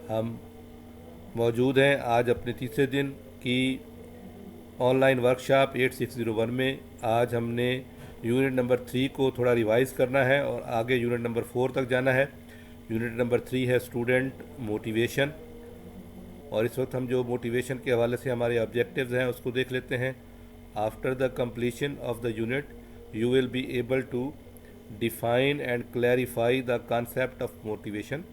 हम मौजूद हैं आज अपने तीसरे दिन की ऑनलाइन वर्कशॉप 8601 में। आज हमने यूनिट नंबर 3 को थोड़ा रिवाइज करना है और आगे यूनिट नंबर 4 तक जाना है। यूनिट नंबर 3 है स्टूडेंट मोटिवेशन, और इस वक्त हम जो मोटिवेशन के हवाले से हमारे ऑब्जेक्टिव्स हैं उसको देख लेते हैं। After the completion of the unit you will be able to define and clarify the concept of motivation.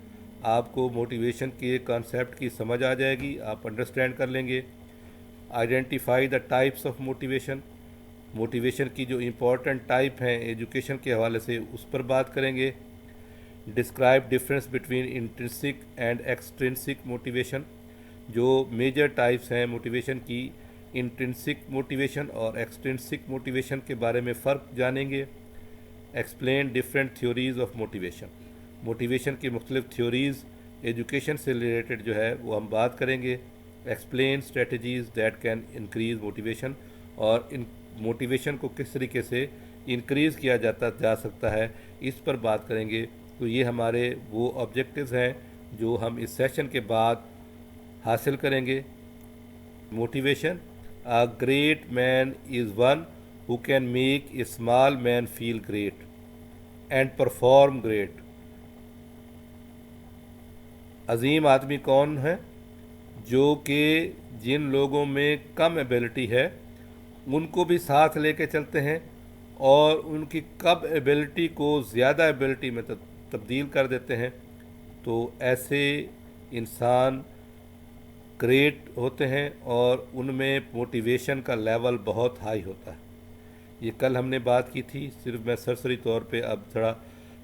आपको मोटिवेशन के कॉन्सेप्ट की समझ आ जाएगी, आप अंडरस्टैंड कर लेंगे। Identify the types of motivation, motivation की जो इम्पोर्टेंट टाइप हैं एजुकेशन के हवाले से उस पर बात करेंगे। Describe difference between intrinsic and extrinsic motivation, जो मेजर टाइप्स हैं मोटिवेशन की, इंट्रिंसिक मोटिवेशन और एक्सट्रिंसिक मोटिवेशन के बारे में फ़र्क जानेंगे। Explain different theories of motivation, motivation की मुख्तलिफ थ्योरीज़ एजुकेशन से रिलेटेड जो है वो हम बात करेंगे। Explain strategies that can increase motivation, और इन मोटिवेशन को किस तरीके से इंक्रीज़ किया जा सकता है इस पर बात करेंगे। तो ये हमारे वो ऑब्जेक्टिव्स हैं जो हम इस सेशन के बाद हासिल करेंगे। Motivation, a great man is one who can make a small man feel great and perform great. अजीम आदमी कौन है? जो कि जिन लोगों में कम एबिलिटी है उनको भी साथ लेके चलते हैं और उनकी कम एबिलिटी को ज़्यादा एबिलिटी में तब्दील कर देते हैं। तो ऐसे इंसान ग्रेट होते हैं और उनमें मोटिवेशन का लेवल बहुत हाई होता है। ये कल हमने बात की थी, सिर्फ मैं सरसरी तौर पे अब थोड़ा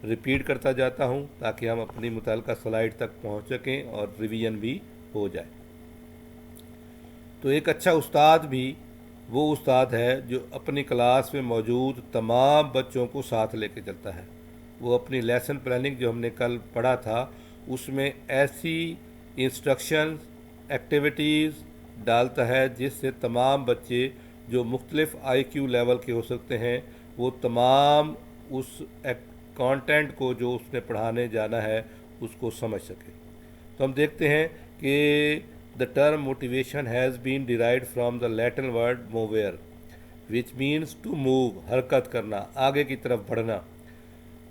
रिपीट करता जाता हूँ ताकि हम अपनी मुतल्लिका स्लाइड तक पहुँच सकें और रिवीजन भी हो जाए। तो एक अच्छा उस्ताद भी वो उस्ताद है जो अपनी क्लास में मौजूद तमाम बच्चों को साथ लेके चलता है। वो अपनी लेसन प्लानिंग जो हमने कल पढ़ा था उसमें ऐसी इंस्ट्रक्शंस, एक्टिविटीज़ डालता है जिससे तमाम बच्चे जो मुख्तलिफ IQ लेवल के हो सकते हैं वो तमाम उस कंटेंट को जो उसने पढ़ाने जाना है उसको समझ सके। तो हम देखते हैं कि the term motivation has been derived from the Latin word movere which means to move, हरकत करना, आगे की तरफ बढ़ना।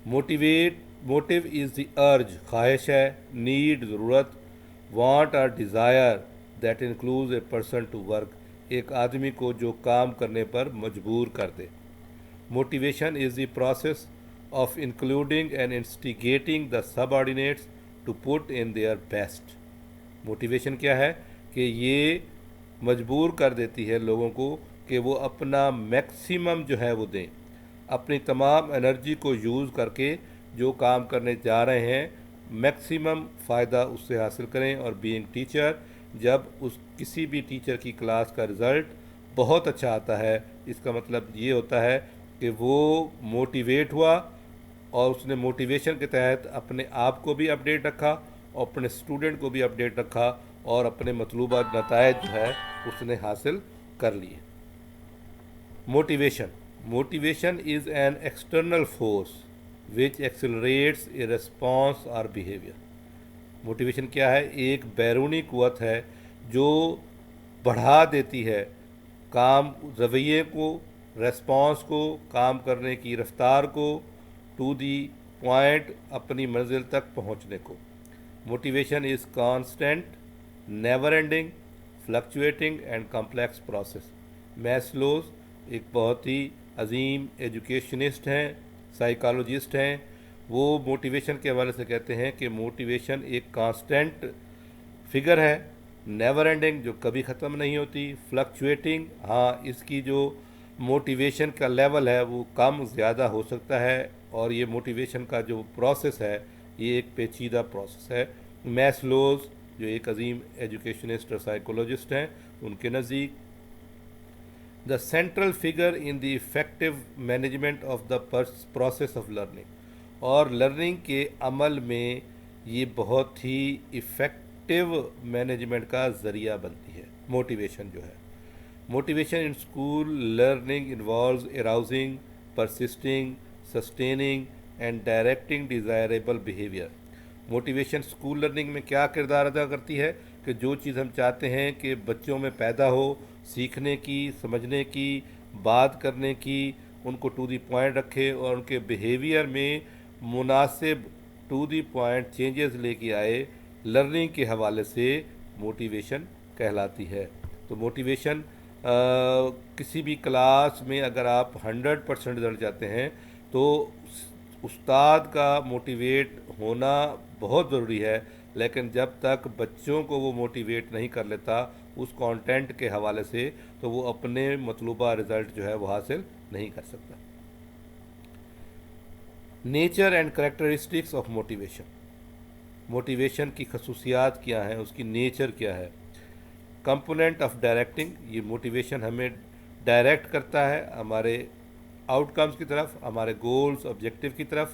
मोटिव इज़ द अर्ज, ख्वाहिश है, नीड, ज़रूरत, वांट और desire that includes a person to work, एक आदमी को जो काम करने पर मजबूर कर दे। Motivation is the process of including and instigating the subordinates to put in their best। Motivation क्या है कि ये मजबूर कर देती है लोगों को कि वो अपना मैक्सिमम जो है वो दें, अपनी तमाम एनर्जी को यूज़ करके जो काम करने जा रहे हैं मैक्सिमम फ़ायदा उससे हासिल करें। और बीइंग टीचर, जब उस किसी भी टीचर की क्लास का रिज़ल्ट बहुत अच्छा आता है इसका मतलब ये होता है कि वो मोटिवेट हुआ और उसने मोटिवेशन के तहत अपने आप को भी अपडेट रखा और अपने स्टूडेंट को भी अपडेट रखा और अपने मतलूबा नतायज जो है उसने हासिल कर लिए। Motivation is an external force which accelerates a response और बिहेवियर। मोटिवेशन क्या है? एक बैरूनी कुव्वत है जो बढ़ा देती है काम, रवैये को, रेस्पॉन्स को, काम करने की रफ्तार को, टू दी पॉइंट, अपनी मंजिल तक पहुंचने को। Motivation is constant, never ending, fluctuating and complex process. Maslow's एक बहुत ही अजीम एजुकेशनिस्ट हैं, साइकोलॉजिस्ट हैं। वो मोटिवेशन के हवाले से कहते हैं कि मोटिवेशन एक कांस्टेंट फिगर है, नेवर एंडिंग जो कभी ख़त्म नहीं होती, फ्लक्चुएटिंग, हाँ इसकी जो मोटिवेशन का लेवल है वो कम ज़्यादा हो सकता है, और ये मोटिवेशन का जो प्रोसेस है ये एक पेचीदा प्रोसेस है। मैस्लोज जो एक अजीम एजुकेशनिस्ट और साइकोलॉजिस्ट हैं उनके नज़दीक the central figure in the effective management of the process of learning, और लर्निंग के अमल में ये बहुत ही इफ़ेक्टिव मैनेजमेंट का ज़रिया बनती है मोटिवेशन जो है। Motivation in school learning involves arousing, persisting, sustaining and directing desirable behavior। Motivation school learning میں کیا کردار ادا کرتی ہے کہ جو چیز ہم چاہتے ہیں کہ بچوں میں پیدا ہو، سیکھنے کی، سمجھنے کی، بات کرنے کی، ان کو ٹو دی پوائنٹ رکھے اور ان کے بیہیویئر میں مناسب ٹو دی پوائنٹ چینجز لے کے آئے، لرننگ کے حوالے سے موٹیویشن کہلاتی ہے۔ تو موٹیویشن کسی بھی کلاس میں اگر آپ 100% رزلٹ چاہتے ہیں تو استاد کا موٹیویٹ ہونا بہت ضروری ہے، لیکن جب تک بچوں کو وہ موٹیویٹ نہیں کر لیتا اس کانٹینٹ کے حوالے سے تو وہ اپنے مطلوبہ رزلٹ جو ہے وہ حاصل نہیں کر سکتا۔ Nature and characteristics of motivation, motivation کی خصوصیات کیا ہیں، اس کی نیچر کیا ہے۔ کمپوننٹ آف ڈائریکٹنگ، یہ موٹیویشن ہمیں ڈائریکٹ کرتا ہے ہمارے آؤٹ کمز کی طرف، ہمارے گولز آبجیکٹیو کی طرف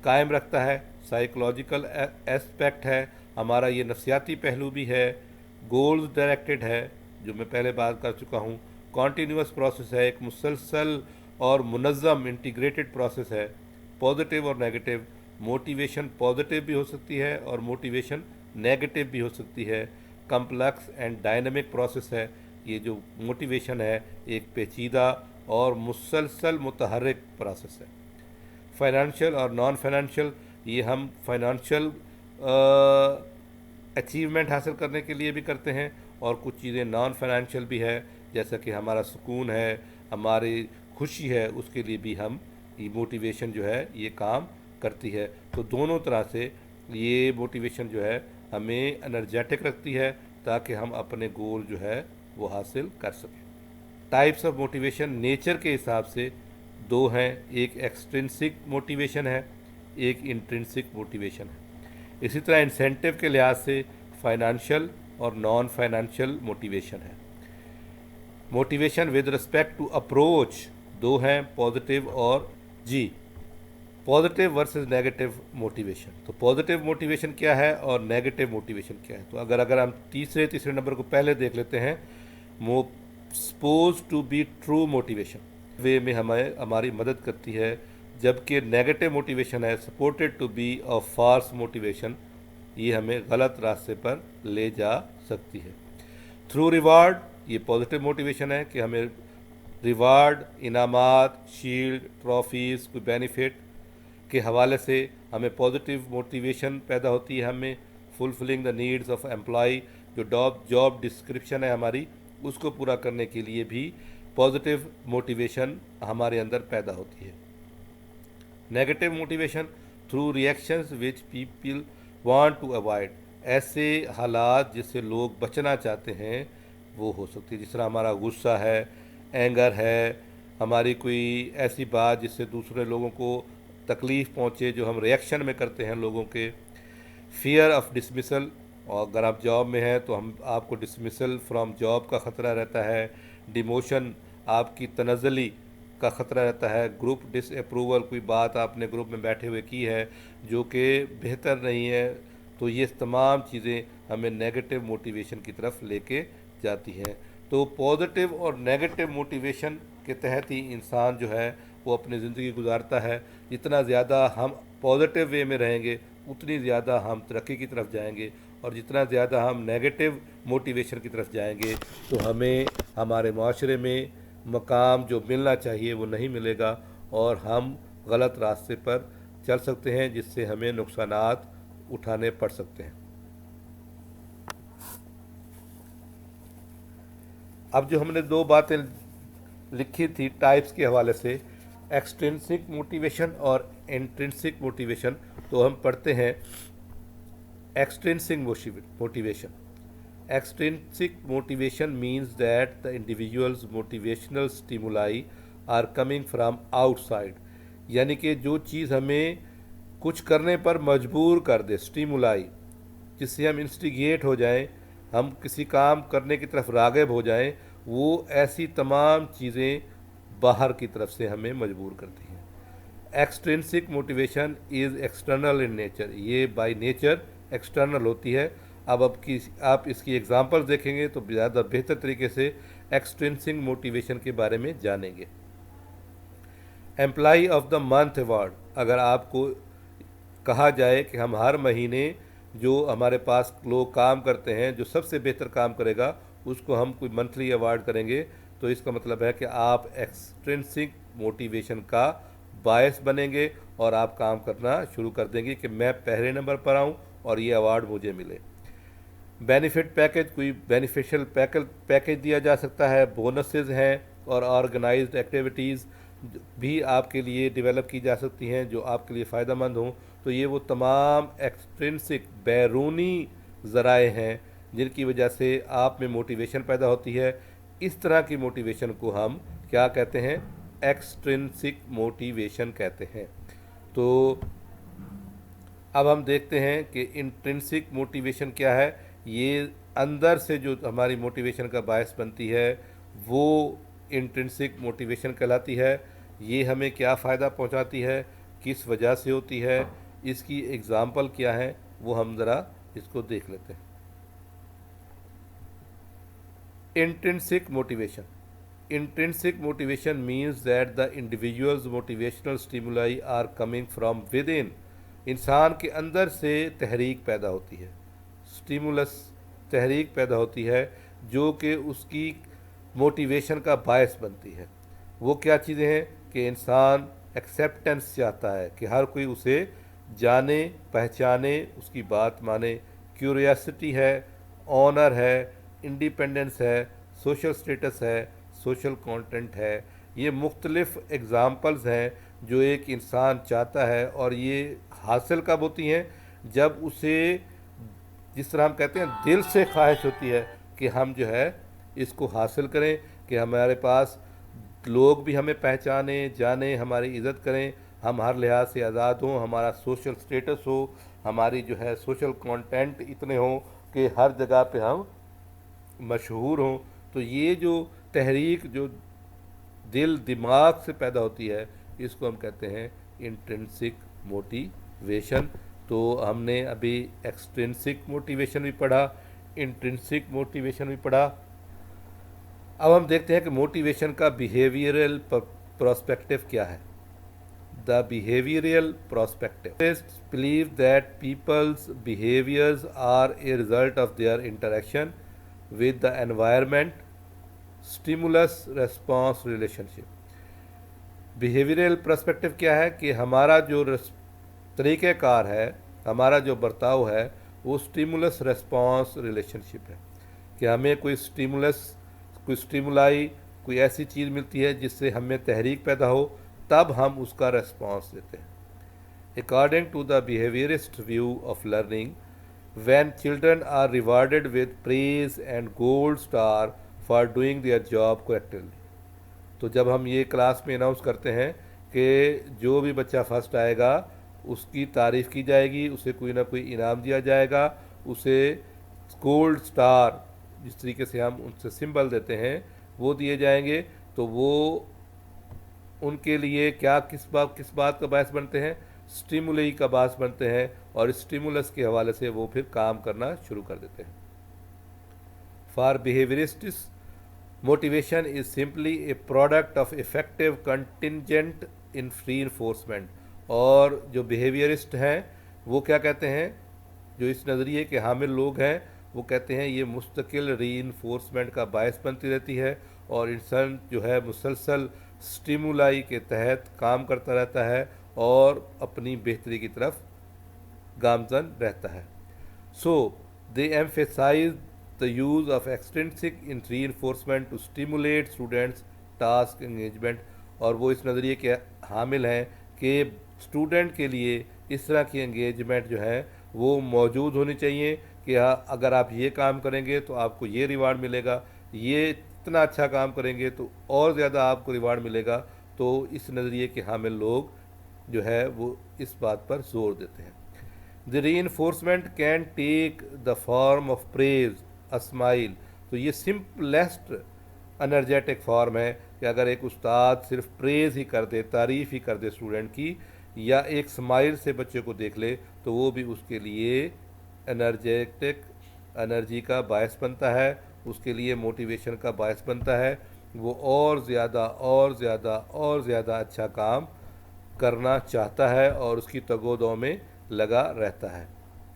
قائم رکھتا ہے۔ سائیکولوجیکل ایسپیکٹ ہے ہمارا، یہ نفسیاتی پہلو بھی ہے۔ گولز ڈائریکٹڈ ہے جو میں پہلے بات کر چکا ہوں۔ کانٹینیوس پروسیس ہے، ایک مسلسل اور منظم انٹیگریٹڈ پروسیس ہے۔ پازیٹیو اور نیگیٹو، موٹیویشن پازیٹیو بھی ہو سکتی ہے اور موٹیویشن نیگیٹو بھی ہو سکتی ہے۔ کمپلیکس اینڈ ڈائنامک پروسیس ہے، یہ جو موٹیویشن ہے ایک پیچیدہ اور مسلسل متحرک پروسیس ہے۔ فائنانشیل اور نان فائنانشیل، یہ ہم فائنانشیل اچیومنٹ حاصل کرنے کے لیے بھی کرتے ہیں اور کچھ چیزیں نان فائنانشیل بھی ہے، جیسا کہ ہمارا سکون ہے، ہماری خوشی ہے، اس کے لیے بھی ہم یہ موٹیویشن جو ہے یہ کام کرتی ہے۔ تو دونوں طرح سے یہ موٹیویشن جو ہے ہمیں انرجیٹک رکھتی ہے تاکہ ہم اپنے گول جو ہے وہ حاصل کر سکیں۔ ٹائپس آف موٹیویشن نیچر کے حساب سے دو ہیں، ایک ایکسٹرنسک موٹیویشن ہے، ایک انٹرنسک موٹیویشن ہے۔ اسی طرح انسینٹیو کے لحاظ سے فائنانشیل اور نان فائنانشیل موٹیویشن ہے۔ Motivation with respect to approach دو ہیں، پازیٹیو اور پازیٹیو ورسز نیگیٹو موٹیویشن۔ تو پازیٹیو موٹیویشن کیا ہے اور نیگیٹو موٹیویشن کیا ہے؟ تو اگر ہم تیسرے نمبر کو پہلے دیکھ لیتے ہیں، suppose to be true motivation way میں ہماری مدد کرتی ہے، جبکہ نیگیٹو موٹیویشن ہے supported to be of false motivation, یہ ہمیں غلط راستے پر لے جا سکتی ہے۔ تھرو ریوارڈ، یہ پازیٹیو موٹیویشن ہے کہ ہمیں ریوارڈ، انعامات، شیلڈ، ٹرافیز، کوئی بینیفٹ کے حوالے سے ہمیں پازیٹیو موٹیویشن پیدا ہوتی ہے۔ ہمیں fulfilling the needs of employee, جو جاب ڈسکرپشن ہے ہماری، اس کو پورا کرنے کے لیے بھی پازیٹیو موٹیویشن ہمارے اندر پیدا ہوتی ہے۔ Negative motivation through reactions which people want to avoid, ایسے حالات جس سے لوگ بچنا چاہتے ہیں وہ ہو سکتی ہے، جس طرح ہمارا غصہ ہے، اینگر ہے، ہماری کوئی ایسی بات جس سے دوسرے لوگوں کو تکلیف پہنچے جو ہم ریئیکشن میں کرتے ہیں لوگوں کے۔ فیئر آف ڈسمسل، اور اگر آپ جاب میں ہیں تو آپ کو ڈسمسل فرام جاب کا خطرہ رہتا ہے۔ ڈیموشن، آپ کی تنزلی کا خطرہ رہتا ہے۔ گروپ ڈس اپروول، کوئی بات آپ نے گروپ میں بیٹھے ہوئے کی ہے جو کہ بہتر نہیں ہے، تو یہ تمام چیزیں ہمیں نیگیٹو موٹیویشن کی طرف لے کے جاتی ہیں۔ تو پازیٹیو اور نیگیٹو موٹیویشن کے تحت ہی انسان جو ہے وہ اپنی زندگی گزارتا ہے۔ جتنا زیادہ ہم پازیٹیو وے میں رہیں گے اتنی زیادہ ہم ترقی کی طرف جائیں گے، اور جتنا زیادہ ہم نیگیٹو موٹیویشن کی طرف جائیں گے تو ہمیں ہمارے معاشرے میں مقام جو ملنا چاہیے وہ نہیں ملے گا، اور ہم غلط راستے پر چل سکتے ہیں جس سے ہمیں نقصانات اٹھانے پڑ سکتے ہیں۔ اب جو ہم نے دو باتیں لکھی تھی ٹائپس کے حوالے سے، ایکسٹرنسک موٹیویشن اور انٹرنسک موٹیویشن، تو ہم پڑھتے ہیں extrinsic motivation. Extrinsic motivation means that the individual's motivational stimuli are coming from outside، یعنی کہ جو چیز ہمیں کچھ کرنے پر مجبور کر دے، سٹیمولائی، جس سے ہم انسٹیگیٹ ہو جائیں، ہم کسی کام کرنے کی طرف راغب ہو جائیں، وہ ایسی تمام چیزیں باہر کی طرف سے ہمیں مجبور کرتی ہیں۔ Extrinsic motivation is external in nature, یہ بائی نیچر ایکسٹرنل ہوتی ہے۔ اب آپ اس کی ایگزامپل دیکھیں گے تو زیادہ بہتر طریقے سے ایکسٹرنسک موٹیویشن کے بارے میں جانیں گے۔ Employee of the month award, اگر آپ کو कहा जाए कि हम हर महीने जो हमारे पास लोग काम करते हैं, जो सबसे बेहतर काम करेगा उसको हम कोई मंथली अवार्ड करेंगे, तो इसका मतलब है कि आप एक्सट्रिंसिक मोटिवेशन का बायस बनेंगे और आप काम करना शुरू कर देंगे कि मैं पहले नंबर पर आऊँ और ये अवार्ड मुझे मिले। बेनिफिट पैकेज, कोई बेनिफिशियल पैकेज दिया जा सकता है, बोनसेस हैं और ऑर्गेनाइज्ड एक्टिविटीज़ भी आपके लिए डेवलप की जा सकती हैं जो आपके लिए फ़ायदा मंद हों। तो ये वो तमाम एक्सट्रिंसिक बैरूनी ज़राए हैं जिनकी वजह से आप में मोटिवेशन पैदा होती है। इस तरह की मोटिवेशन को हम क्या कहते हैं? एक्सट्रिंसिक मोटिवेशन कहते हैं। तो अब हम देखते हैं कि इंट्रिंसिक मोटिवेशन क्या है। ये अंदर से जो हमारी मोटिवेशन का बायस बनती है वो इंट्रिंसिक मोटिवेशन कहलाती है। ये हमें क्या फ़ायदा पहुंचाती है, किस वजह से होती है, इसकी एग्ज़ाम्पल क्या है, वो हम ज़रा इसको देख लेते हैं। Intrinsic motivation, intrinsic motivation means that the individual's motivational stimuli are coming from within। इंसान के अंदर से तहरीक पैदा होती है, स्टिमुलस तहरीक पैदा होती है जो कि उसकी मोटिवेशन का बायस बनती है। वो क्या चीज़ें हैं कि इंसान एक्सेप्टेंस चाहता है कि हर कोई उसे जाने पहचाने, उसकी बात माने, क्यूरियोसिटी है, ऑनर है, इंडिपेंडेंस है, सोशल स्टेटस है, सोशल कंटेंट है। ये मुख्तलिफ़ एग्ज़ाम्पल्स हैं जो एक इंसान चाहता है और ये हासिल कब होती हैं? जब उसे, जिस तरह हम कहते हैं, दिल से ख्वाहिश होती है कि हम जो है इसको हासिल करें, कि हमारे पास लोग भी हमें पहचाने, जाने, हमारी इज़्ज़त करें, हम हर लिहाज से आज़ाद हों, हमारा सोशल स्टेटस हो, हमारी जो है सोशल कंटेंट इतने हों कि हर जगह पे हम मशहूर हों। तो ये जो तहरीक जो दिल दिमाग से पैदा होती है इसको हम कहते हैं इंट्रिंसिक मोटिवेशन। तो हमने अभी एक्सट्रिंसिक मोटिवेशन भी पढ़ा, इंट्रिंसिक मोटिवेशन भी पढ़ा। अब हम देखते हैं कि मोटिवेशन का बिहेवियरल प्रोस्पेक्टिव क्या है। The behavioural prospective believe that peoples behaviours are a result of their interaction with the environment, stimulus response relationship. Behavioural perspective क्या है कि हमारा जो तरीक़ेकार है, हमारा जो बर्ताव है, वो स्टिमुलस रेस्पॉन्स रिलेशनशिप है कि हमें कोई स्टिमुलाई, कोई ऐसी चीज़ मिलती है जिससे हमें तहरीक पैदा हो, तब हम उसका रेस्पॉन्स देते हैं। According to the behaviourist view of learning, when children are rewarded with praise and gold star for doing their job correctly। तो जब हम ये क्लास में अनाउंस करते हैं कि जो भी बच्चा फर्स्ट आएगा उसकी तारीफ़ की जाएगी, उसे कोई ना कोई इनाम दिया जाएगा, उसे गोल्ड स्टार, जिस तरीके से हम उनसे सिंबल देते हैं, वो दिए जाएंगे, तो वो उनके लिए क्या किस बात का बायस बनते हैं? स्टिमुली का बायस बनते हैं और स्टिमुलस के हवाले से वो फिर काम करना शुरू कर देते हैं। For behaviourists, motivation is simply a product of effective contingent in reinforcement. और जो बिहेवियरिस्ट हैं वो क्या कहते हैं, जो इस नज़रिए के हामिल लोग हैं, वो कहते हैं ये मुस्तकिल रीइंफोर्समेंट का बायस बनती रहती है और इंसान जो है मुसलसल स्टिमुलाई के तहत काम करता रहता है और अपनी बेहतरी की तरफ गामजन रहता है। So they emphasise the use of extrinsic in reinforcement to stimulate students task engagement. और वो इस नज़रिए के हामिल हैं कि स्टूडेंट के लिए इस तरह की एंगेजमेंट जो है वो मौजूद होनी चाहिए कि अगर आप ये काम करेंगे तो आपको ये रिवार्ड मिलेगा, ये इतना अच्छा काम करेंगे तो और ज़्यादा आपको रिवार्ड मिलेगा। तो इस नज़रिए के हामिल लोग जो है वो इस बात पर जोर देते हैं। The reinforcement can take the form of praise, a smile. तो ये सिंपलेस्ट एनर्जेटिक फॉर्म है कि अगर एक उस्ताद सिर्फ प्रेज ही कर दे, तारीफ़ ही कर दे स्टूडेंट की, या एक स्माइल से बच्चे को देख ले, तो वो भी उसके लिए एनर्जेटिक एनर्जी का बायस बनता है, उसके लिए मोटिवेशन का बायस बनता है। वो और ज़्यादा अच्छा काम करना चाहता है और उसकी तगोदों में लगा रहता है।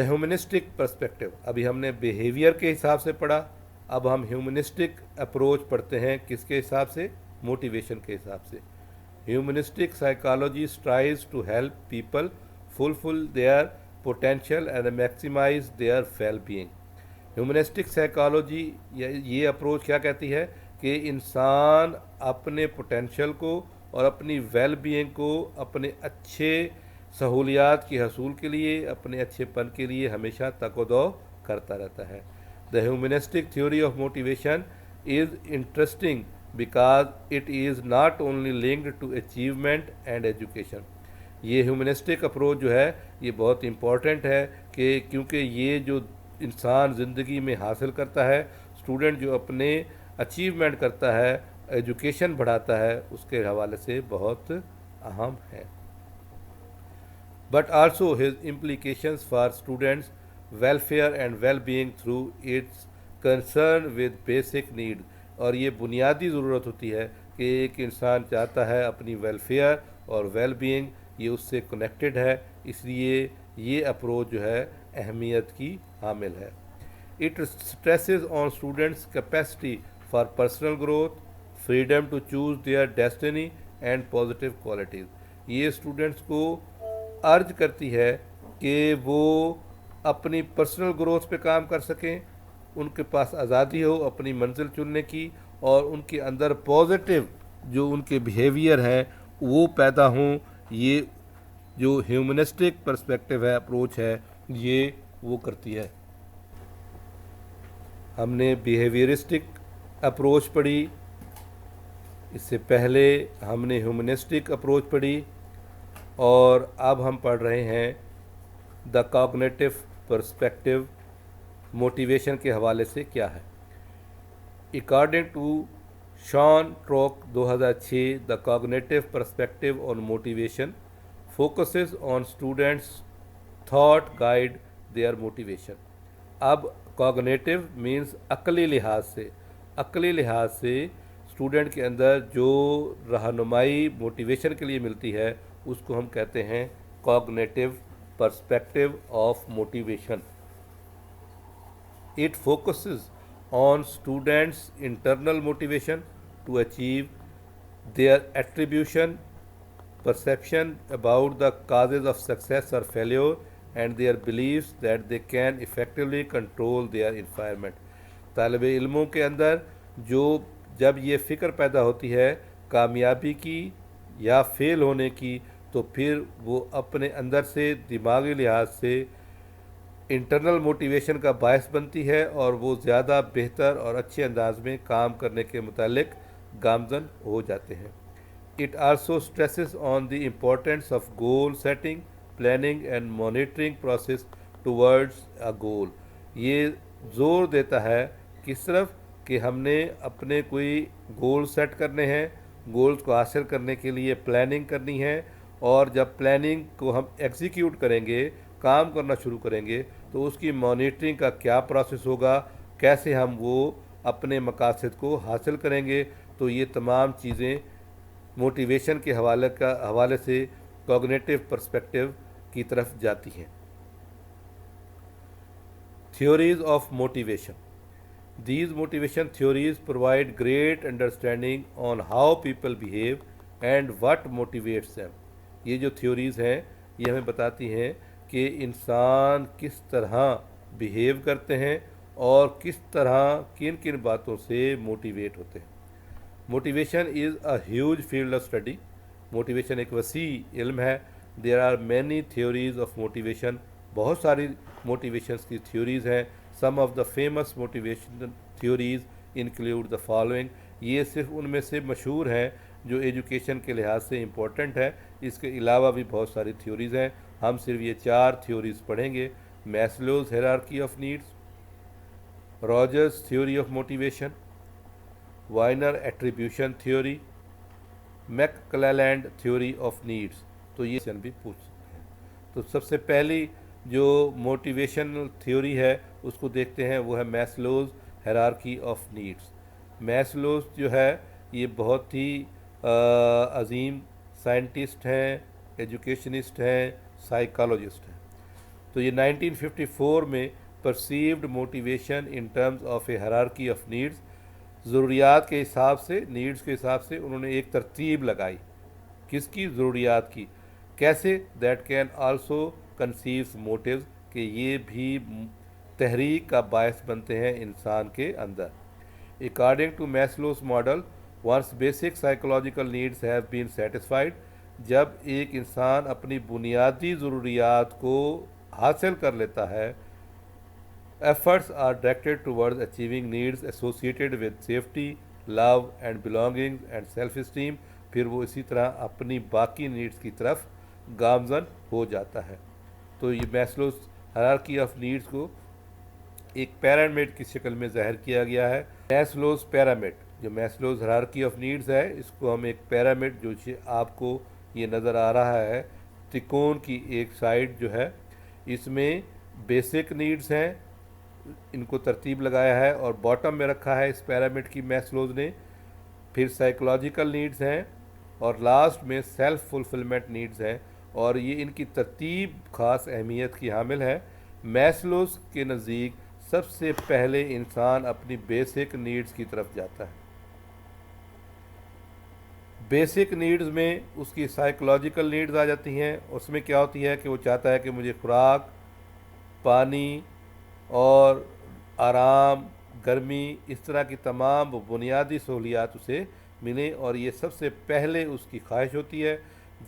ह्यूमनिस्टिक पर्सपेक्टिव, अभी हमने बिहेवियर के हिसाब से पढ़ा, अब हम ह्यूमनिस्टिक अप्रोच पढ़ते हैं किसके हिसाब से, मोटिवेशन के हिसाब से। Humanistic psychology strives to help people fulfil their potential and maximise their well being. Humanistic psychology ये अप्रोच क्या कहती है कि इंसान अपने पोटेंशियल को और अपनी वेल बीइंग को अपने अच्छे सहूलियात की हसूल के लिए, अपने अच्छेपन के लिए हमेशा तको-दो करता रहता है। The humanistic theory of motivation is interesting because it is not only linked to achievement and education. ये ह्यूमनिस्टिक अप्रोच जो है ये बहुत इम्पॉर्टेंट है कि क्योंकि ये जो इंसान ज़िंदगी में हासिल करता है, स्टूडेंट जो अपने अचीवमेंट करता है, एजुकेशन बढ़ाता है, उसके हवाले से बहुत अहम है। But also his implications for students welfare and well being through it's concern with basic need. और ये बुनियादी ज़रूरत होती है कि एक इंसान चाहता है अपनी वेलफेयर और वेल बीइंग ये उससे कनेक्टेड है, इसलिए ये अप्रोच जो है अहमियत की हामिल है। It stresses on students capacity for personal growth, freedom to choose their destiny and positive qualities. ये स्टूडेंट्स को अर्ज करती है कि वो अपनी पर्सनल ग्रोथ पे काम कर सकें, उनके पास आज़ादी हो अपनी मंजिल चुनने की, और उनके अंदर पॉजिटिव जो उनके बिहेवियर है वो पैदा हों। ये जो ह्यूमनिस्टिक पर्सपेक्टिव है, अप्रोच है, ये वो करती है। हमने बिहेवियरिस्टिक अप्रोच पढ़ी, इससे पहले हमने ह्यूमनिस्टिक अप्रोच पढ़ी, और अब हम पढ़ रहे हैं द कॉग्निटिव पर्सपेक्टिव, मोटिवेशन के हवाले से क्या है। According to Santrock 2006, the cognitive perspective on motivation focuses on students thought guide their motivation. अब कॉग्निटिव मीन्स अक्ली लिहाज से स्टूडेंट के अंदर जो रहनुमाई मोटिवेशन के लिए मिलती है उसको हम कहते हैं cognitive perspective of motivation. It focuses on students internal motivation to achieve their attribution, perception about the causes of success or failure, and their beliefs that they can effectively control their environment। तालिब इल्मों के अंदर जो जब ये फ़िक्र पैदा होती है कामयाबी की या फ़ेल होने की, तो फिर वो अपने अंदर से दिमागी लिहाज से इंटरनल मोटिवेशन का बायस बनती है और वो ज़्यादा बेहतर और अच्छे अंदाज में काम करने के मुतालिक गामज़न हो जाते हैं। It also stresses on the importance of goal setting, planning and monitoring process towards a goal। ये ज़ोर देता है किस तरफ कि हमने अपने कोई गोल सेट करने हैं, गोल्स को हासिल करने के लिए प्लानिंग करनी है, और जब प्लानिंग को हम एग्जीक्यूट करेंगे, काम करना शुरू करेंगे, तो उसकी मॉनिटरिंग का क्या प्रोसेस होगा, कैसे हम वो अपने मकासद को हासिल करेंगे। तो ये तमाम चीज़ें मोटिवेशन के हवाले से कॉग्निटिव पर्सपेक्टिव की तरफ जाती हैं। Theories of motivation, these motivation theories provide great understanding on how people behave and what motivates them. ये जो थ्योरीज़ हैं ये हमें बताती हैं कि इंसान किस तरह बिहेव करते हैं और किस तरह किन किन बातों से मोटिवेट होते हैं। Motivation is a huge field of study. Motivation एक वसी इल्म है। There are many theories of motivation, बहुत सारी मोटिवेशंस की थ्योरीज़ हैं। Some of the famous motivation theories include the following. ये सिर्फ उनमें से मशहूर हैं जो एजुकेशन के लिहाज से इम्पोर्टेंट है। इसके अलावा भी बहुत सारी थ्योरीज़ हैं, हम सिर्फ ये 4 थ्योरीज़ पढ़ेंगे। Maslow's hierarchy of needs, Rogers theory of motivation, Weiner attribution theory, McClelland theory of needs. तो ये क्वेश्चन भी पूछ सकते हैं। तो सबसे पहली जो मोटिवेशनल थ्योरी है उसको देखते हैं, वो है Maslow's hierarchy of needs. Maslow's जो है ये बहुत ही अजीम साइंटिस्ट हैं, एजुकेशनिस्ट हैं, साइकोलॉजिस्ट हैं। تو یہ 1954 میں perceived motivation in terms of a hierarchy of needs, ضروریات کے حساب سے، نیڈز کے حساب سے انہوں نے ایک ترتیب لگائی، کس کی؟ ضروریات کی۔ کیسے؟ دیٹ کین آلسو کنسیوز موٹیوز، کہ یہ بھی تحریک کا باعث بنتے ہیں انسان کے اندر۔ According to Maslow's model, once basic psychological needs have been satisfied, جب ایک انسان اپنی بنیادی ضروریات کو حاصل کر لیتا ہے، efforts are directed towards achieving needs associated with safety, love and belonging and self-esteem، پھر وہ اسی طرح اپنی باقی نیڈز کی طرف گامزن ہو جاتا ہے۔ تو یہ میسلوز ہیرارکی آف نیڈز کو ایک پیرامڈ کی شکل میں ظاہر کیا گیا ہے۔ میسلوز پیرامڈ، جو میسلوز ہیرارکی آف نیڈز ہے، اس کو ہم ایک پیرامڈ، جو آپ کو یہ نظر آ رہا ہے ترکون کی ایک سائڈ جو ہے، اس میں بیسک نیڈز ہیں، ان کو ترتیب لگایا ہے اور باٹم میں رکھا ہے اس پیرامڈ کی میسلوز نے، پھر سائیکولوجیکل نیڈز ہیں اور لاسٹ میں سیلف فلفلمنٹ نیڈز ہیں، اور یہ ان کی ترتیب خاص اہمیت کی حامل ہے۔ میسلوز کے نزدیک سب سے پہلے انسان اپنی بیسک نیڈز کی طرف جاتا ہے۔ بیسک نیڈز میں اس کی سائیکولوجیکل نیڈز آ جاتی ہیں، اس میں کیا ہوتی ہے کہ وہ چاہتا ہے کہ مجھے خوراک، پانی اور آرام، گرمی، اس طرح کی تمام بنیادی سہولیات اسے ملیں، اور یہ سب سے پہلے اس کی خواہش ہوتی ہے۔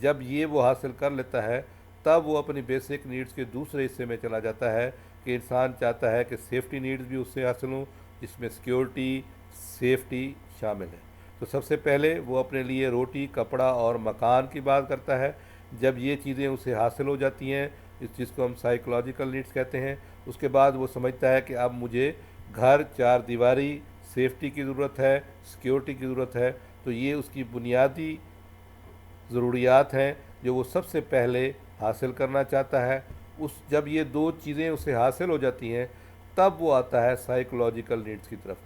جب یہ وہ حاصل کر لیتا ہے تب وہ اپنی بیسک نیڈز کے دوسرے حصے میں چلا جاتا ہے، کہ انسان چاہتا ہے کہ سیفٹی نیڈز بھی اس سے حاصل ہوں، جس میں سیکیورٹی، سیفٹی شامل ہے۔ تو سب سے پہلے وہ اپنے لیے روٹی، کپڑا اور مکان کی بات کرتا ہے۔ جب یہ چیزیں اسے حاصل ہو جاتی ہیں، اس چیز کو ہم سائیکولوجیکل نیڈز کہتے ہیں، اس کے بعد وہ سمجھتا ہے کہ اب مجھے گھر، چار دیواری، سیفٹی کی ضرورت ہے، سیکیورٹی کی ضرورت ہے۔ تو یہ اس کی بنیادی ضروریات ہیں جو وہ سب سے پہلے حاصل کرنا چاہتا ہے۔ جب یہ دو چیزیں اسے حاصل ہو جاتی ہیں تب وہ آتا ہے سائیکولوجیکل نیڈز کی طرف۔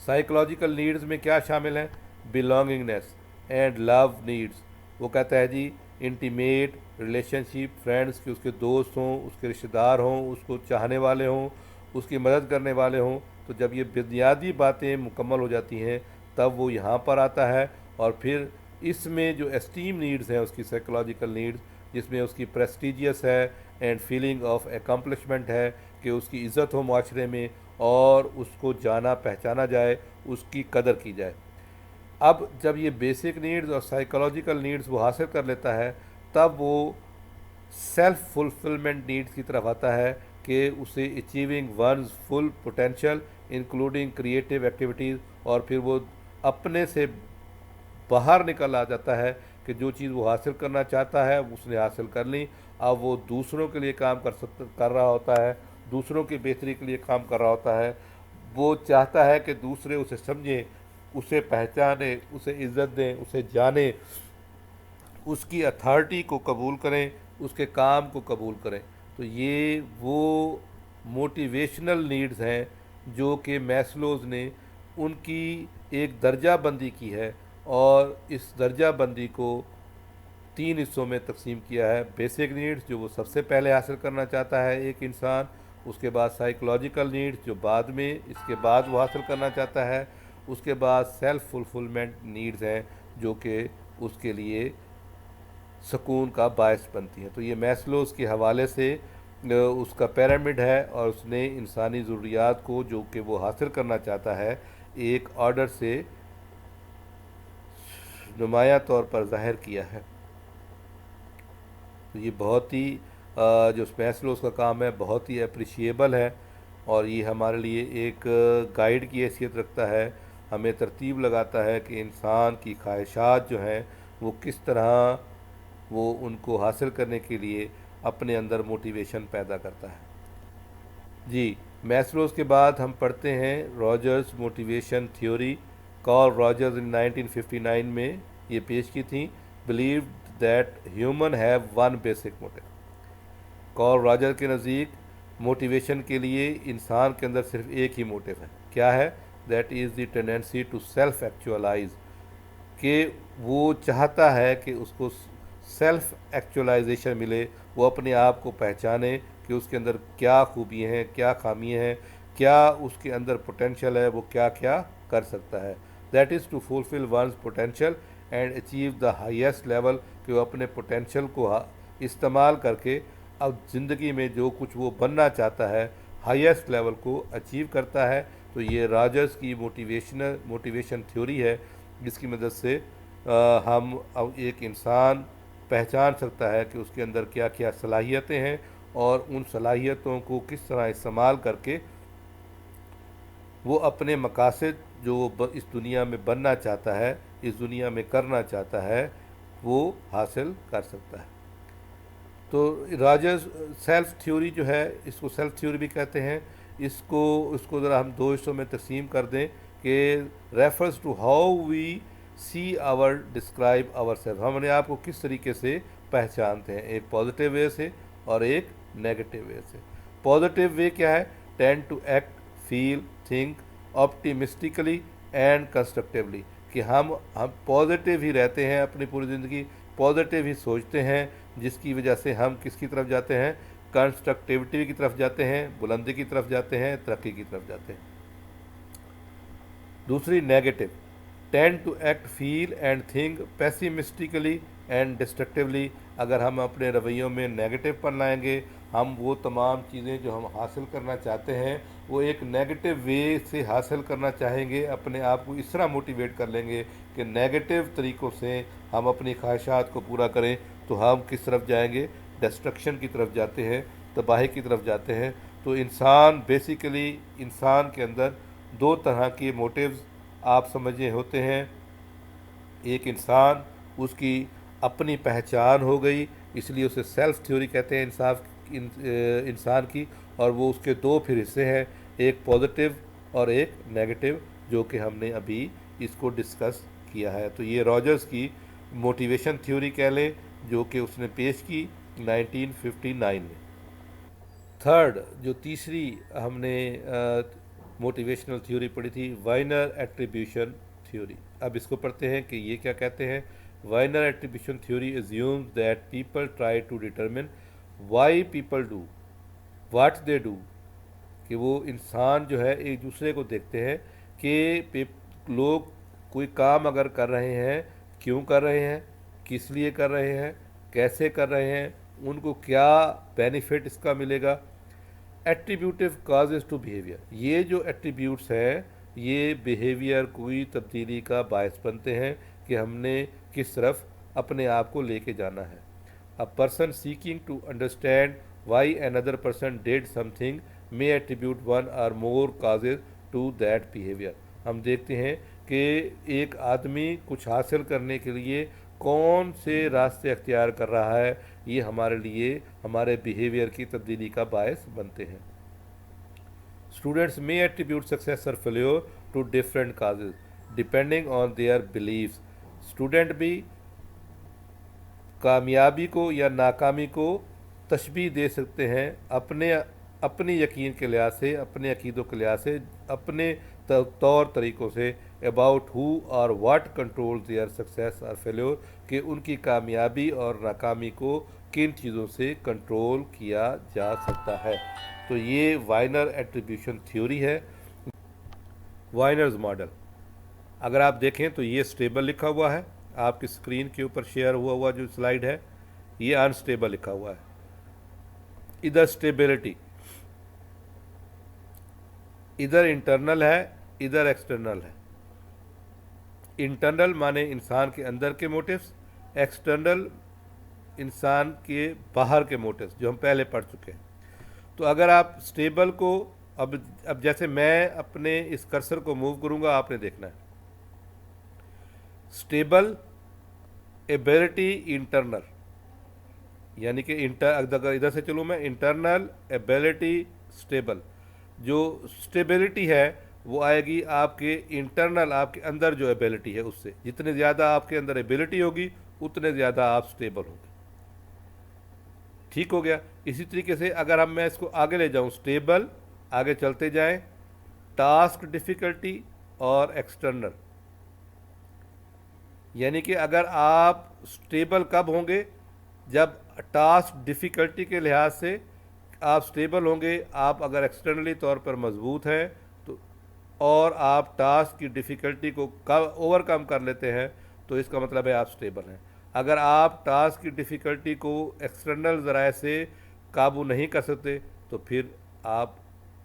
سائیکولوجیکل نیڈز میں کیا شامل ہیں؟ Belongingness and love needs. وہ کہتا ہے جی انٹیمیٹ ریلیشن شپ، فرینڈس، کہ اس کے دوست ہوں، اس کے رشتہ دار ہوں، اس کو چاہنے والے ہوں، اس کی مدد کرنے والے ہوں۔ تو جب یہ بنیادی باتیں مکمل ہو جاتی ہیں تب وہ یہاں پر آتا ہے، اور پھر اس میں جو اسٹیم نیڈز ہیں اس کی سائیکولوجیکل نیڈز، جس میں اس کی پریسٹیجیس ہے اینڈ فیلنگ آف اکمپلشمنٹ ہے، کہ اس کی عزت ہو معاشرے میں اور اس کو جانا پہچانا جائے، اس کی قدر کی جائے۔ اب جب یہ بیسک نیڈز اور سائیکولوجیکل نیڈز وہ حاصل کر لیتا ہے تب وہ سیلف فلفلمنٹ نیڈز کی طرف آتا ہے، کہ اسے achieving ones full potential including creative activities, اور پھر وہ اپنے سے باہر نکل آ جاتا ہے کہ جو چیز وہ حاصل کرنا چاہتا ہے اس نے حاصل کر لی، اب وہ دوسروں کے لیے کام کر رہا ہوتا ہے، دوسروں کی بہتری کے لیے کام کر رہا ہوتا ہے۔ وہ چاہتا ہے کہ دوسرے اسے سمجھیں، اسے پہچانیں، اسے عزت دیں، اسے جانیں، اس کی اتھارٹی کو قبول کریں، اس کے کام کو قبول کریں۔ تو یہ وہ موٹیویشنل نیڈز ہیں جو کہ میسلوز نے ان کی ایک درجہ بندی کی ہے، اور اس درجہ بندی کو 3 حصوں میں تقسیم کیا ہے۔ بیسک نیڈز جو وہ سب سے پہلے حاصل کرنا چاہتا ہے ایک انسان، اس کے بعد سائیکولوجیکل نیڈز جو بعد میں اس کے بعد وہ حاصل کرنا چاہتا ہے، اس کے بعد سیلف فلفلمنٹ نیڈز ہیں جو کہ اس کے لیے سکون کا باعث بنتی ہیں۔ تو یہ میسلوز کے حوالے سے اس کا پیرامڈ ہے، اور اس نے انسانی ضروریات کو جو کہ وہ حاصل کرنا چاہتا ہے ایک آرڈر سے نمایاں طور پر ظاہر کیا ہے۔ تو یہ بہت ہی جو میسلوز کا کام ہے بہت ہی اپریشیبل ہے، اور یہ ہمارے لیے ایک گائیڈ کی حیثیت رکھتا ہے، ہمیں ترتیب لگاتا ہے کہ انسان کی خواہشات جو ہیں وہ کس طرح وہ ان کو حاصل کرنے کے لیے اپنے اندر موٹیویشن پیدا کرتا ہے۔ جی، میسلوز کے بعد ہم پڑھتے ہیں Rogers motivation theory. Carl Rogers نے 1959 میں یہ پیش کی تھی، believed that human have one basic motive۔ Carl Roger کے نزدیک موٹیویشن کے لیے انسان کے اندر صرف ایک ہی موٹیو ہے، کیا ہے؟ That is the tendency to self actualise, کہ وہ چاہتا ہے کہ اس کو सेल्फ एक्चुअलाइजेशन मिले, वो अपने आप को पहचाने कि उसके अंदर क्या खूबियाँ हैं, क्या खामियाँ हैं, क्या उसके अंदर पोटेंशियल है, वो क्या क्या कर सकता है। That is to fulfil ones potential and achieve the highest level, कि वो अपने पोटेंशियल को इस्तेमाल करके अब ज़िंदगी में जो कुछ वो बनना चाहता है हाईएस्ट लेवल को अचीव करता है। तो ये रॉजर्स की मोटिवेशन थ्योरी है, जिसकी मदद से हम अब एक इंसान पहचान सकता है कि उसके अंदर क्या क्या सलाहियतें हैं और उन सलाहियतों को किस तरह इस्तेमाल करके वो अपने मकासद जो इस दुनिया में बनना चाहता है, इस दुनिया में करना चाहता है, वो हासिल कर सकता है। तो रॉजर्स सेल्फ थ्योरी जो है, इसको सेल्फ थ्योरी भी कहते हैं। इसको ज़रा हम दो हिस्सों में तकसीम कर दें कि refers to how we see our describe our self, हम अपने आप को किस तरीके से पहचानते हैं, एक पॉजिटिव वे से और एक नेगेटिव वे से। पॉजिटिव वे क्या है? Tend to act, feel, think optimistically and constructively, कि हम पॉजिटिव ही रहते हैं, अपनी पूरी ज़िंदगी पॉजिटिव ही सोचते हैं, जिसकी वजह से हम किसकी तरफ जाते हैं? कंस्ट्रक्टिविटी की तरफ जाते हैं, बुलंदी की तरफ जाते हैं, तरक्की की तरफ जाते हैं। दूसरी negative, tend to act, feel and think pessimistically and destructively, अगर हम अपने रवैयों में नेगेटिव पर लाएंगे, हम वो तमाम चीज़ें जो हम हासिल करना चाहते हैं वो एक नेगेटिव वे से हासिल करना चाहेंगे, अपने आप को इस तरह मोटिवेट कर लेंगे कि नेगेटिव तरीक़ों से हम अपनी ख्वाहिशात को पूरा करें, तो हम किस तरफ जाएंगे? डिस्ट्रक्शन की तरफ जाते हैं, तबाही की तरफ जाते हैं। तो इंसान बेसिकली, इंसान के अंदर दो तरह के मोटिव्स आप समझे होते हैं। एक इंसान, उसकी अपनी पहचान हो गई, इसलिए उसे सेल्फ थ्योरी कहते हैं इंसान की, और वो उसके दो फिर हिस्से हैं, एक पॉजिटिव और एक नेगेटिव, जो कि हमने अभी इसको डिस्कस किया है। तो ये रॉजर्स की मोटिवेशन थ्योरी कह लें, जो कि उसने पेश की 1959 में। थर्ड, जो तीसरी हमने मोटिवेशनल थ्योरी पढ़ी थी, वाइनर एट्रीब्यूशन थ्योरी। अब इसको पढ़ते हैं कि ये क्या कहते हैं। Weiner attribution theory assumes that people try to determine why people do what they do, कि वो इंसान जो है एक दूसरे को देखते हैं कि लोग कोई काम अगर कर रहे हैं, क्यों कर रहे हैं, किस लिए कर रहे हैं, कैसे कर रहे हैं, उनको क्या बेनिफिट इसका मिलेगा। एट्रीब्यूटिव काजेज टू बिहेवियर, ये जो एट्रीब्यूट्स हैं ये बिहेवियर कोई तब्दीली का बायस बनते हैं कि हमने किस तरफ अपने आप को लेके जाना है। A person seeking to understand why another person did something may attribute one or more causes to that behaviour. हम देखते हैं कि एक आदमी कुछ हासिल करने के लिए कौन से रास्ते अख्तियार कर रहा है, ये हमारे लिए हमारे बिहेवियर की तब्दीली का बायस बनते हैं। Students may attribute success or failure to different causes depending on their beliefs. Student भी कामयाबी को या नाकामी को तशबीह दे सकते हैं अपने यकीन के लिहाज से, अपने अकीदों के लिहाज से, अपने तौर तरीक़ों से, अबाउट हु और वाट control their success or failure, कि उनकी कामयाबी और नाकामी को किन चीज़ों से कंट्रोल किया जा सकता है। तो ये वाइनर एट्रीब्यूशन थ्योरी है। वाइनर्स मॉडल अगर आप देखें तो ये स्टेबल लिखा हुआ है, आपकी स्क्रीन के ऊपर शेयर हुआ जो स्लाइड है, ये अनस्टेबल लिखा हुआ है। इधर स्टेबिलिटी, इधर इंटरनल है, इधर एक्सटर्नल है। इंटरनल माने इंसान के अंदर के मोटिव्स, एक्सटर्नल इंसान के बाहर के मोटिव्स, जो हम पहले पढ़ चुके हैं। तो अगर आप स्टेबल को अब जैसे मैं अपने इस कर्सर को मूव करूंगा, आपने देखना है स्टेबल एबिलिटी इंटरनल, यानी कि अगर इधर से चलूँ मैं, इंटरनल एबिलिटी स्टेबल। जो स्टेबिलिटी है वो आएगी आपके इंटरनल, आपके अंदर जो एबिलिटी है उससे। जितने ज़्यादा आपके अंदर एबिलिटी होगी उतने ज़्यादा आप स्टेबल होंगे। ठीक हो गया। इसी तरीके से अगर मैं इसको आगे ले जाऊं, स्टेबल, आगे चलते जाएं, टास्क डिफ़िकल्टी और एक्सटर्नल, यानी कि अगर आप स्टेबल कब होंगे जब टास्क डिफ़िकल्टी के लिहाज से आप स्टेबल होंगे, आप अगर एक्सटर्नली तौर पर मजबूत हैं तो और आप टास्क की डिफ़िकल्टी को ओवरकम कर लेते हैं तो इसका मतलब है आप स्टेबल हैं। अगर आप टास्क की डिफ़िकल्टी को एक्सटर्नल ज़राए से काबू नहीं कर सकते तो फिर आप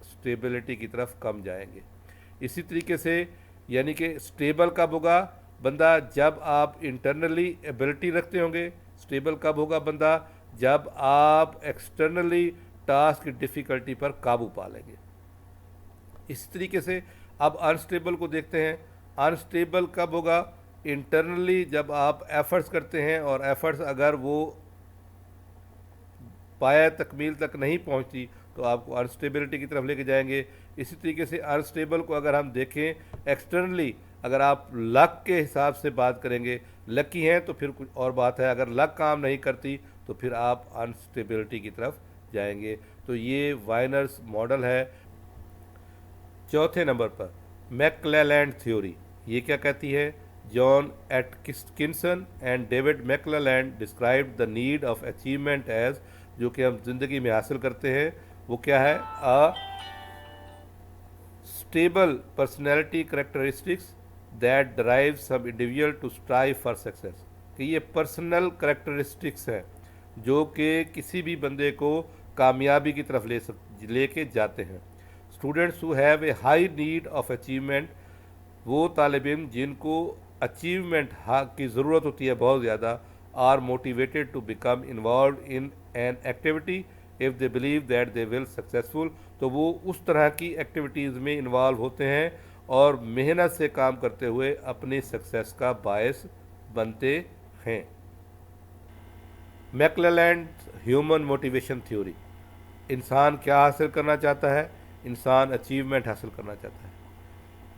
स्टेबिलिटी की तरफ कम जाएंगे। इसी तरीके से यानी कि स्टेबल कब होगा बंदा, जब आप इंटरनली एबिलिटी रखते होंगे। स्टेबल कब होगा बंदा, जब आप एक्सटर्नली टास्क की डिफ़िकल्टी पर काबू पा लेंगे। इसी तरीके से अब अनस्टेबल को देखते हैं। अनस्टेबल कब होगा, इंटरनली जब आप एफर्ट्स करते हैं और एफर्ट्स अगर वो पाया तकमील तक नहीं पहुंचती तो आपको अनस्टेबिलिटी की तरफ लेके जाएंगे। इसी तरीके से अनस्टेबल को अगर हम देखें एक्सटर्नली, अगर आप लक के हिसाब से बात करेंगे, लकी हैं तो फिर कुछ और बात है, अगर लक काम नहीं करती तो फिर आप अनस्टेबिलिटी की तरफ जाएंगे। तो ये वाइनर्स मॉडल है। चौथे नंबर पर मैक्लेलैंड थ्योरी, ये क्या कहती है? John Atkinson and David McClelland described the need of achievement as, जो कि हम ज़िंदगी में हासिल करते हैं वो क्या है? A stable personality characteristics that drive some individual to strive for success, कि ये पर्सनल करेक्टरिस्टिक्स हैं जो कि किसी भी बंदे को कामयाबी की तरफ लेके जाते हैं। Students who have a high need of achievement, वो तालिब इल्म जिनको अचीवमेंट की ज़रूरत होती है बहुत ज़्यादा, are motivated to become involve in an activity if they believe that they will successful, तो वो उस तरह की एक्टिविटीज़ में इन्वॉल्व होते हैं और मेहनत से काम करते हुए अपनी सक्सेस का बायस बनते हैं। मैक्लेलैंड ह्यूमन मोटिवेशन थ्योरी, इंसान क्या हासिल करना चाहता है? इंसान अचीवमेंट हासिल करना चाहता है,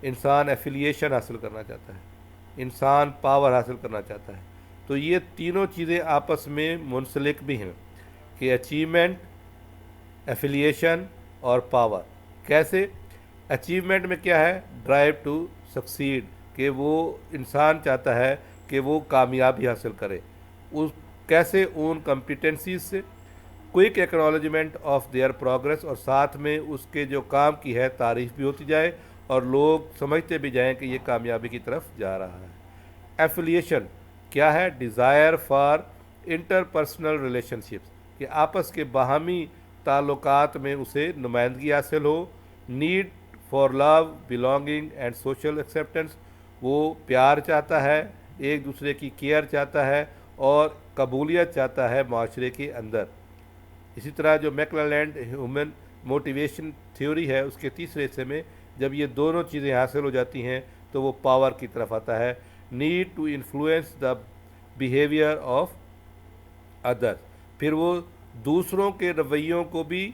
इंसान एफिलिएशन हासिल करना चाहता है, इंसान पावर हासिल करना चाहता है। तो ये तीनों चीज़ें आपस में मुंसलिक भी हैं कि अचीवमेंट, एफिलिएशन और पावर। कैसे? अचीवमेंट में क्या है? ड्राइव टू सक्सीड, कि वो इंसान चाहता है कि वो कामयाबी हासिल करे। उस कैसे? उन कॉम्पिटेंसीज से, quick acknowledgement of their progress, और साथ में उसके जो काम की है तारीफ भी होती जाए और लोग समझते भी जाएं कि ये कामयाबी की तरफ जा रहा है। एफिलिएशन क्या है? डिज़ायर फॉर इंटरपर्सनल रिलेशनशिप्स, कि आपस के बाहमी ताल्लुकात में उसे नुमाइंदगी हासिल हो। Need for love, belonging and social acceptance, वो प्यार चाहता है, एक दूसरे की केयर चाहता है और कबूलियत चाहता है माशरे के अंदर। इसी तरह जो मैक्लेलैंड ह्यूमन मोटिवेशन थ्योरी है उसके तीसरे हिस्से में जब ये दोनों चीज़ें हासिल हो जाती हैं तो वो पावर की तरफ आता है। Need to influence the behaviour of others, फिर वो दूसरों के रवैयों को भी,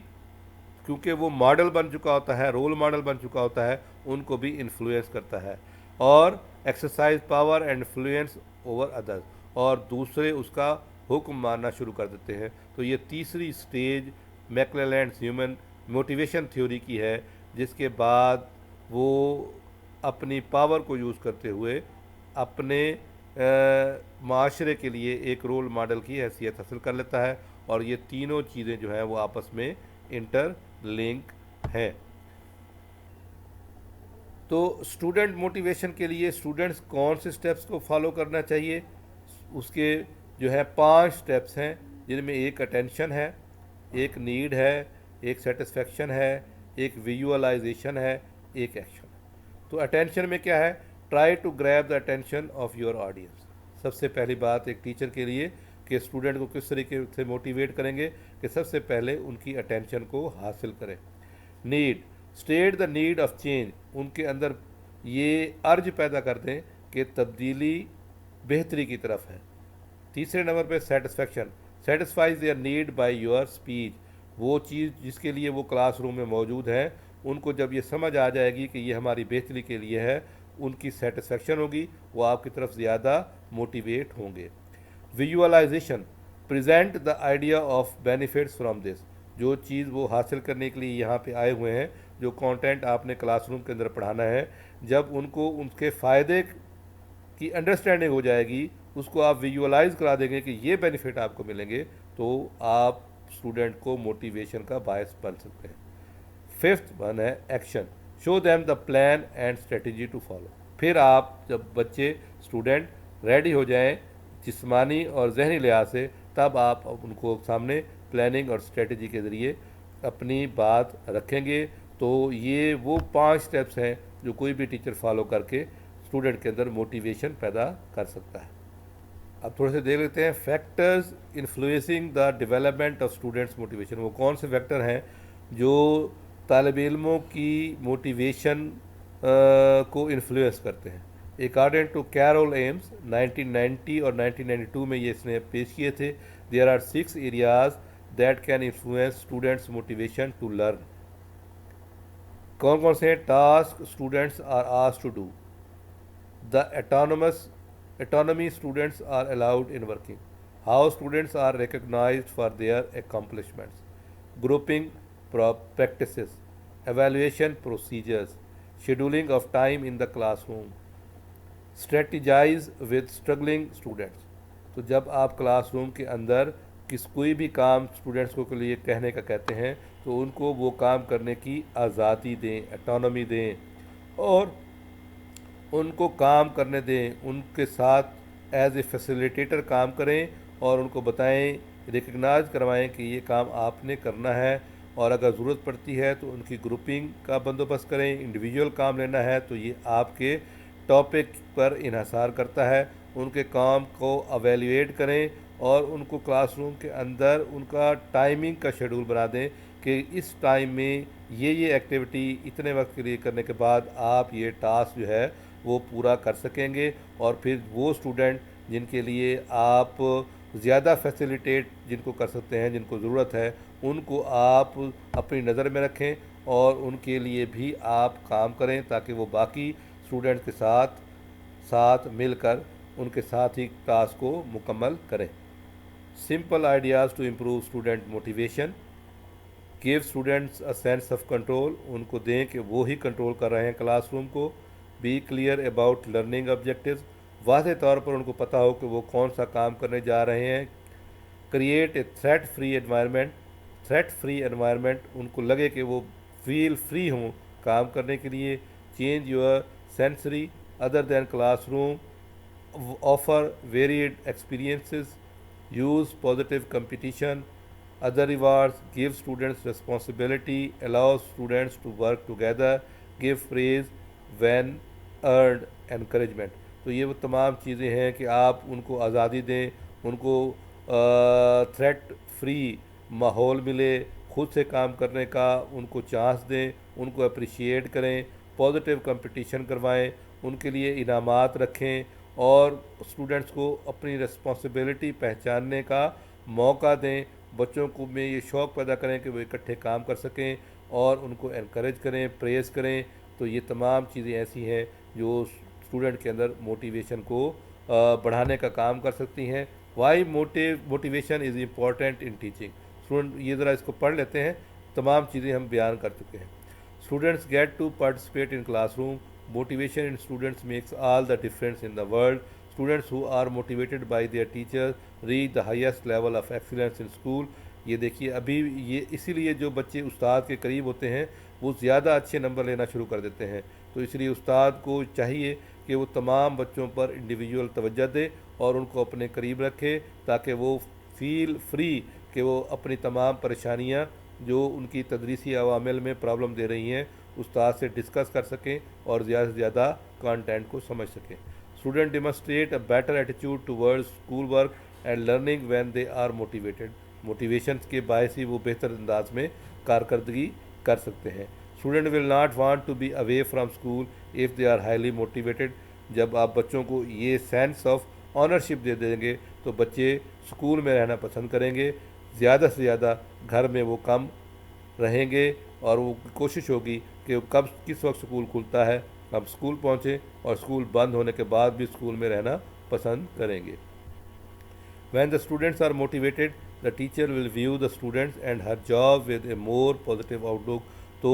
क्योंकि वो मॉडल बन चुका होता है, रोल मॉडल बन चुका होता है, उनको भी इन्फ्लुएंस करता है। और exercise power and influence over others, और दूसरे उसका हुक्म मानना शुरू कर देते हैं। तो ये तीसरी स्टेज मैक्लेलैंड ह्यूमन मोटिवेशन थ्योरी की है, जिसके बाद वो अपनी पावर को यूज़ करते हुए अपने माशरे के लिए एक रोल मॉडल की हैसियत हासिल कर लेता है। और ये तीनों चीज़ें जो हैं वो आपस में इंटर लिंक है। तो स्टूडेंट मोटिवेशन के लिए स्टूडेंट्स कौन से स्टेप्स को फॉलो करना चाहिए? उसके जो है 5 स्टेप्स हैं, जिनमें एक अटेंशन है, एक नीड है, एक सेटिस्फेक्शन है, एक विजुअलाइजेशन है, एक एक्शन है। तो अटेंशन में क्या है? Try to grab the attention of your audience. सबसे पहली बात एक टीचर के लिए कि स्टूडेंट को किस तरीके से मोटिवेट करेंगे कि सबसे पहले उनकी अटेंशन को हासिल करें। Need, state the need of change, उनके अंदर ये अर्ज पैदा कर दें कि तब्दीली बेहतरी की तरफ है। तीसरे नंबर पे satisfaction, satisfies their need by your speech, वो चीज़ जिसके लिए वो क्लासरूम में मौजूद हैं उनको जब ये समझ आ जाएगी कि ये हमारी बेहतरी के लिए है, उनकी सेटिस्फेक्शन होगी, वो आपकी तरफ ज़्यादा मोटिवेट होंगे। Visualisation, present the idea of benefits from this, जो चीज़ वो हासिल करने के लिए यहाँ पे आए हुए हैं, जो कंटेंट आपने क्लासरूम के अंदर पढ़ाना है, जब उनको उनके फ़ायदे की अंडरस्टैंडिंग हो जाएगी اس کو آپ ویژولائز کرا دیں گے کہ یہ بینیفٹ آپ کو ملیں گے، تو آپ اسٹوڈنٹ کو موٹیویشن کا باعث بن سکتے ہیں۔ ففتھ ون ہے action, show them the plan and strategy to follow. پھر آپ جب بچے اسٹوڈنٹ ریڈی ہو جائیں جسمانی اور ذہنی لحاظ سے، تب آپ ان کو سامنے پلاننگ اور اسٹریٹجی کے ذریعے اپنی بات رکھیں گے۔ تو یہ وہ 5 اسٹیپس ہیں جو کوئی بھی ٹیچر فالو کر کے اسٹوڈنٹ کے اندر موٹیویشن پیدا کر سکتا ہے۔ اب تھوڑے سے دیکھ لیتے ہیں factors influencing the development of students motivation. وہ کون سے فیکٹر ہیں جو طالب علموں کی موٹیویشن کو انفلوئنس کرتے ہیں؟ اکارڈنگ ٹو کیرول ایمز 1990 اور 1992 میں یہ اس نے پیش کیے تھے، there are 6 areas that can influence students motivation to learn. کون کون سے ہیں؟ Task students are asked to do, the autonomy students are allowed in working, how students are recognized for their accomplishments, grouping practices, evaluation procedures, scheduling of time in the classroom, strategize with struggling students۔ تو جب آپ class room کے اندر کوئی بھی کام students کو کے لیے کہنے کا کہتے ہیں تو ان کو وہ کام کرنے کی آزادی دیں، اٹانومی دیں، اور ان کو کام کرنے دیں، ان کے ساتھ ایز اے فیسیلیٹیٹر کام کریں اور ان کو بتائیں، ریکگنائز کروائیں کہ یہ کام آپ نے کرنا ہے، اور اگر ضرورت پڑتی ہے تو ان کی گروپنگ کا بندوبست کریں۔ انڈیویجول کام لینا ہے تو یہ آپ کے ٹاپک پر انحصار کرتا ہے، ان کے کام کو ایویلیویٹ کریں اور ان کو کلاس روم کے اندر ان کا ٹائمنگ کا شیڈول بنا دیں کہ اس ٹائم میں یہ ایکٹیویٹی اتنے وقت کے لیے کرنے کے بعد آپ یہ ٹاسک جو ہے وہ پورا کر سکیں گے، اور پھر وہ اسٹوڈنٹ جن کے لیے آپ زیادہ فیسیلیٹیٹ جن کو کر سکتے ہیں، جن کو ضرورت ہے، ان کو آپ اپنی نظر میں رکھیں اور ان کے لیے بھی آپ کام کریں تاکہ وہ باقی اسٹوڈنٹ کے ساتھ مل کر ان کے ساتھ ہی ٹاسک کو مکمل کریں۔ Simple ideas to improve student motivation, give students a sense of control, ان کو دیں کہ وہ ہی کنٹرول کر رہے ہیں کلاس روم کو۔ Be clear about learning objectives, واضح طور پر ان کو پتہ ہو کہ وہ کون سا کام کرنے جا رہے ہیں۔ Create a threat free environment, ان کو لگے کہ وہ فیل فری ہوں کام کرنے کے لیے۔ Change your sensory other than classroom, offer varied experiences, use positive competition, other rewards, give students responsibility, allow students to work together, give praise when earned encouragement. تو یہ وہ تمام چیزیں ہیں کہ آپ ان کو آزادی دیں، ان کو تھریٹ فری ماحول ملے، خود سے کام کرنے کا ان کو چانس دیں، ان کو اپریشیٹ کریں، پازیٹیو کمپٹیشن کروائیں، ان کے لیے انعامات رکھیں، اور اسٹوڈنٹس کو اپنی رسپانسبلٹی پہچاننے کا موقع دیں۔ بچوں کو میں یہ شوق پیدا کریں کہ وہ اکٹھے کام کر سکیں، اور ان کو انکریج کریں، پریز کریں۔ تو یہ تمام چیزیں ایسی ہیں جو اسٹوڈنٹ کے اندر موٹیویشن کو بڑھانے کا کام کر سکتی ہیں۔ Why motivation is important in teaching, student یہ ذرا اس کو پڑھ لیتے ہیں، تمام چیزیں ہم بیان کر چکے ہیں۔ Students get to participate in classroom, motivation in students makes all the difference in the world, students who are motivated by their teacher reach the highest level of excellence in school. یہ دیکھیے ابھی یہ اسی لیے جو بچے استاد کے قریب ہوتے ہیں وہ زیادہ اچھے نمبر لینا شروع کر دیتے ہیں، تو اس لیے استاد کو چاہیے کہ وہ تمام بچوں پر انڈیویجول توجہ دے اور ان کو اپنے قریب رکھے تاکہ وہ فیل فری کہ وہ اپنی تمام پریشانیاں جو ان کی تدریسی عوامل میں پرابلم دے رہی ہیں استاد سے ڈسکس کر سکیں اور زیادہ سے زیادہ کانٹینٹ کو سمجھ سکیں۔ Student demonstrate a better attitude towards school work and learning when they are motivated, motivation کے باعث ہی وہ بہتر انداز میں کارکردگی کر سکتے ہیں۔ Student will not want to be away from school if they are highly motivated, جب آپ بچوں کو یہ سینس آف آنرشپ دے دیں گے تو بچے اسکول میں رہنا پسند کریں گے، زیادہ سے زیادہ گھر میں وہ کم رہیں گے، اور وہ کوشش ہوگی کہ کس وقت اسکول کھلتا ہے ہم اسکول پہنچیں، اور اسکول بند ہونے کے بعد بھی اسکول میں رہنا پسند کریں گے۔ When the students are motivated, the teacher will view the students and her job with a more positive outlook۔ تو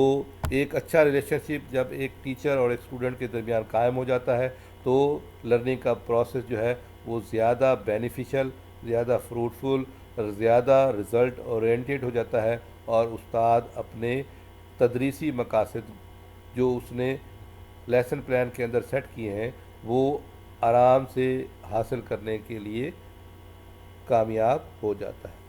ایک اچھا ریلیشن شپ جب ایک ٹیچر اور ایک اسٹوڈنٹ کے درمیان قائم ہو جاتا ہے تو لرننگ کا پروسیس جو ہے وہ زیادہ بینیفیشل، زیادہ فروٹفل، زیادہ رزلٹ اورینٹیڈ ہو جاتا ہے، اور استاد اپنے تدریسی مقاصد جو اس نے لیسن پلان کے اندر سیٹ کیے ہیں وہ آرام سے حاصل کرنے کے لیے کامیاب ہو جاتا ہے۔